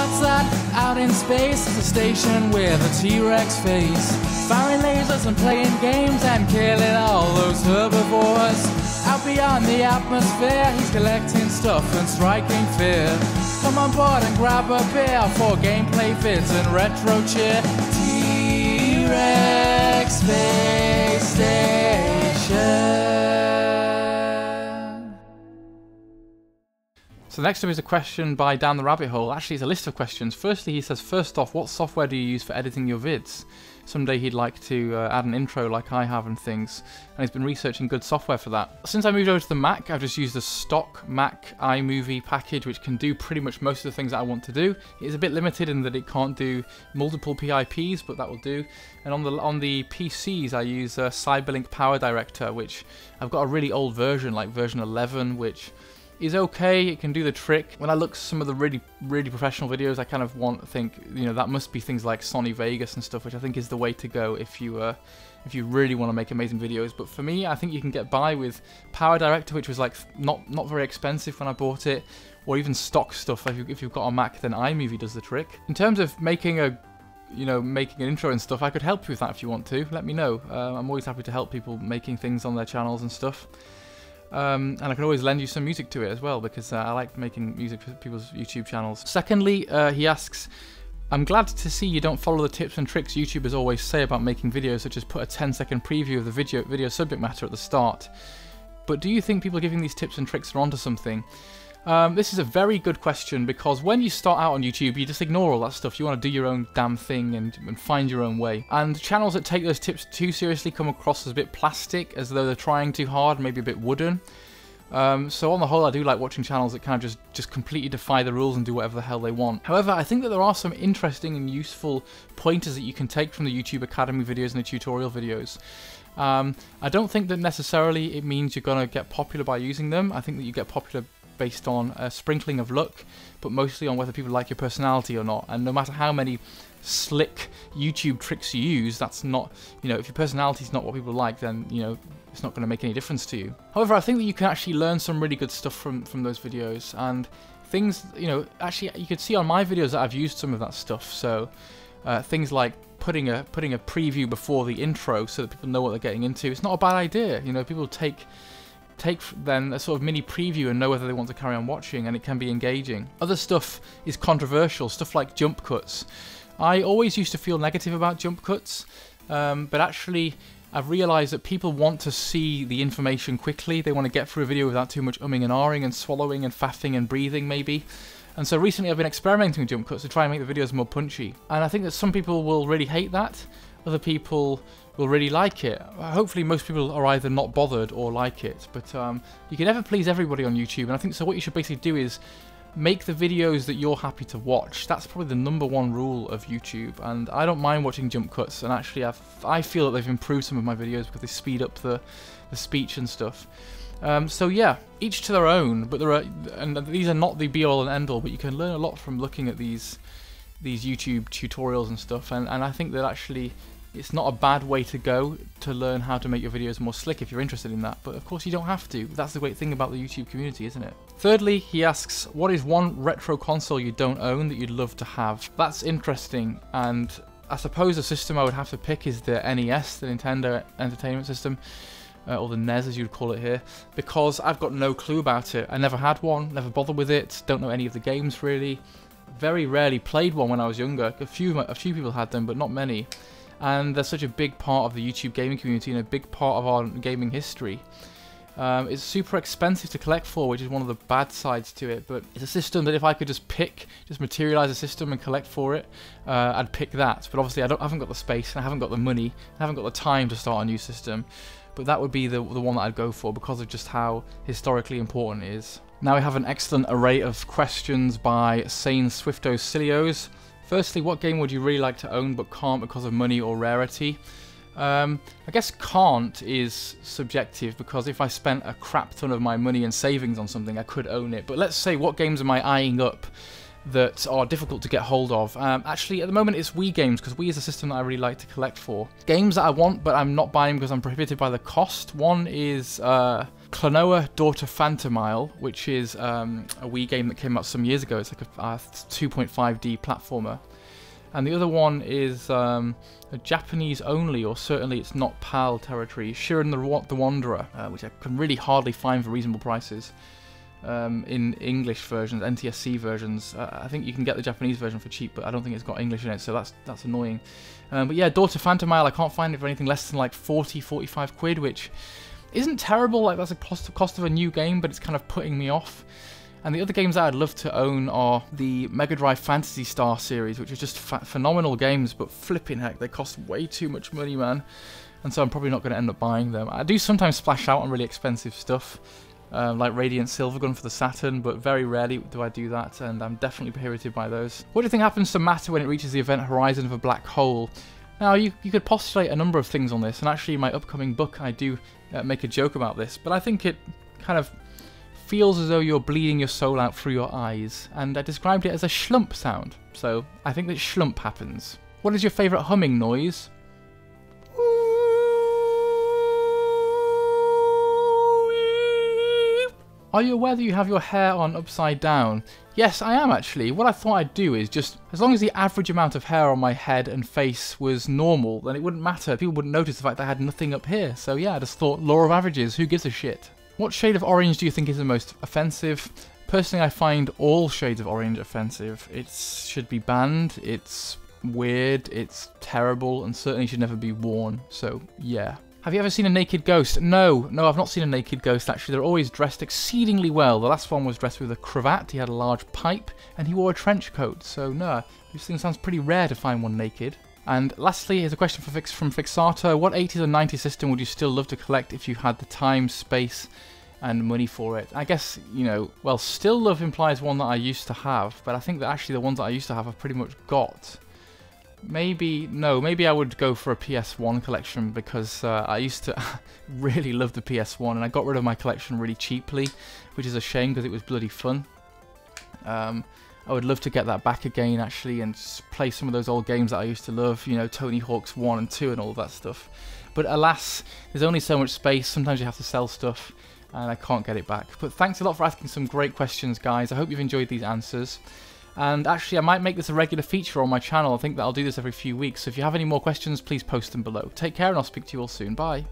what's that? Out in space is a station with a T-Rex face. Firing lasers and playing games and killing all those herbivores. Out beyond the atmosphere, he's collecting stuff and striking fear. Come on board and grab a beer for gameplay vids and retro cheer. T-Rex Space Station. So next up is a question by Down the Rabbit Hole. Actually, it's a list of questions. Firstly, he says, first off, what software do you use for editing your vids? Someday he'd like to add an intro like I have and things, and he's been researching good software for that. Since I moved over to the Mac, I've just used a stock Mac iMovie package, which can do pretty much most of the things that I want to do. It's a bit limited in that it can't do multiple PIPs, but that will do. And on the PCs, I use Cyberlink Power Director, which I've got a really old version, like version 11, which is okay, it can do the trick. When I look at some of the really professional videos, I kind of think, you know, that must be things like Sony Vegas and stuff, which I think is the way to go if you really want to make amazing videos. But for me, I think you can get by with Power Director, which was like not very expensive when I bought it, or even stock stuff. If you've got a Mac, then iMovie does the trick. In terms of making an intro and stuff, I could help you with that if you want to. Let me know. I'm always happy to help people making things on their channels and stuff. And I can always lend you some music to it as well, because I like making music for people's YouTube channels. Secondly, he asks, I'm glad to see you don't follow the tips and tricks YouTubers always say about making videos, such as put a 10-second preview of the video subject matter at the start. But do you think people giving these tips and tricks are onto something? This is a very good question, because when you start out on YouTube, you just ignore all that stuff. You want to do your own damn thing and find your own way. And channels that take those tips too seriously come across as a bit plastic, as though they're trying too hard, maybe a bit wooden. So on the whole, I do like watching channels that kind of just completely defy the rules and do whatever the hell they want. However, I think that there are some interesting and useful pointers that you can take from the YouTube Academy videos and the tutorial videos. I don't think that necessarily it means you're going to get popular by using them. I think that you get popular based on a sprinkling of luck, but mostly on whether people like your personality or not. And no matter how many slick YouTube tricks you use, that's not, you know, if your personality is not what people like, then, you know, it's not going to make any difference to you. However, I think that you can actually learn some really good stuff from those videos, and things, you know, actually you could see on my videos that I've used some of that stuff. So things like putting a preview before the intro so that people know what they're getting into. It's not a bad idea. You know, people take then a sort of mini preview and know whether they want to carry on watching, and it can be engaging. Other stuff is controversial, stuff like jump cuts. I always used to feel negative about jump cuts, but actually I've realised that people want to see the information quickly. They want to get through a video without too much umming and ahhing and swallowing and faffing and breathing maybe. And so recently I've been experimenting with jump cuts to try and make the videos more punchy. And I think that some people will really hate that, other people will really like it. Hopefully most people are either not bothered or like it, but you can never please everybody on YouTube, and I think so what you should basically do is make the videos that you're happy to watch. That's probably the #1 rule of YouTube, and I don't mind watching jump cuts, and actually I feel that they've improved some of my videos because they speed up the speech and stuff. So yeah, each to their own, but these are not the be-all and end-all, but you can learn a lot from looking at these YouTube tutorials and stuff, and I think that actually it's not a bad way to go to learn how to make your videos more slick if you're interested in that. But of course you don't have to. That's the great thing about the YouTube community, isn't it? Thirdly, he asks, what is one retro console you don't own that you'd love to have? That's interesting, and I suppose the system I would have to pick is the NES, the Nintendo Entertainment System, or the NES as you'd call it here, because I've got no clue about it. I never had one, never bothered with it, don't know any of the games really. Very rarely played one when I was younger. A few people had them, but not many. And they're such a big part of the YouTube gaming community and a big part of our gaming history. It's super expensive to collect for, which is one of the bad sides to it, but it's a system that if I could just materialize a system and collect for it, I'd pick that. But obviously I haven't got the space, and I haven't got the money, I haven't got the time to start a new system. But that would be the one that I'd go for because of just how historically important it is. Now we have an excellent array of questions by Sane Swifto Cilios. Firstly, what game would you really like to own but can't because of money or rarity? I guess can't is subjective, because if I spent a crap ton of my money and savings on something, I could own it. But let's say, what games am I eyeing up that are difficult to get hold of? Actually, at the moment it's Wii games, because Wii is a system that I really like to collect for. Games that I want but I'm not buying because I'm prohibited by the cost. One is Klonoa Daughter Phantomile, which is a Wii game that came out some years ago. It's like a 2.5D platformer. And the other one is a Japanese only, or certainly it's not PAL territory, Shiren the Wanderer, which I can really hardly find for reasonable prices in English versions, NTSC versions. I think you can get the Japanese version for cheap, but I don't think it's got English in it, so that's annoying. But yeah, Daughter Phantomile, I can't find it for anything less than like 40-45 quid, which isn't terrible. Like, that's a cost of a new game, but it's kind of putting me off. And the other games that I'd love to own are the Mega Drive Phantasy Star series, which are just phenomenal games, but flipping heck, they cost way too much money, man. And so I'm probably not going to end up buying them. I do sometimes splash out on really expensive stuff, like Radiant Silvergun for the Saturn, but very rarely do I do that, and I'm definitely prohibited by those. What do you think happens to matter when it reaches the event horizon of a black hole? Now, you could postulate a number of things on this, and actually in my upcoming book I do make a joke about this, but I think it kind of feels as though you're bleeding your soul out through your eyes, and I described it as a schlump sound, so I think that schlump happens. What is your favourite humming noise? Are you aware that you have your hair on upside down? Yes, I am actually. What I thought I'd do is just, as long as the average amount of hair on my head and face was normal, then it wouldn't matter. People wouldn't notice the fact that I had nothing up here. So yeah, I just thought, law of averages, who gives a shit? What shade of orange do you think is the most offensive? Personally, I find all shades of orange offensive. It should be banned, it's weird, it's terrible, and certainly should never be worn. So yeah. Have you ever seen a naked ghost? No, I've not seen a naked ghost actually. They're always dressed exceedingly well. The last one was dressed with a cravat, he had a large pipe, and he wore a trench coat. So no, this thing sounds pretty rare to find one naked. And lastly, here's a question from Fixato. What 80s or 90s system would you still love to collect if you had the time, space, and money for it? I guess, you know, well, still love implies one that I used to have, but I think that actually the ones that I used to have I've pretty much got. Maybe I would go for a PS1 collection, because I used to really love the PS1, and I got rid of my collection really cheaply, which is a shame because it was bloody fun. I would love to get that back again actually, and play some of those old games that I used to love, you know, Tony Hawk's 1 and 2 and all of that stuff. But alas, there's only so much space, sometimes you have to sell stuff, and I can't get it back. But thanks a lot for asking some great questions, guys. I hope you've enjoyed these answers. And actually, I might make this a regular feature on my channel. I think that I'll do this every few weeks. So if you have any more questions, please post them below. Take care, and I'll speak to you all soon. Bye.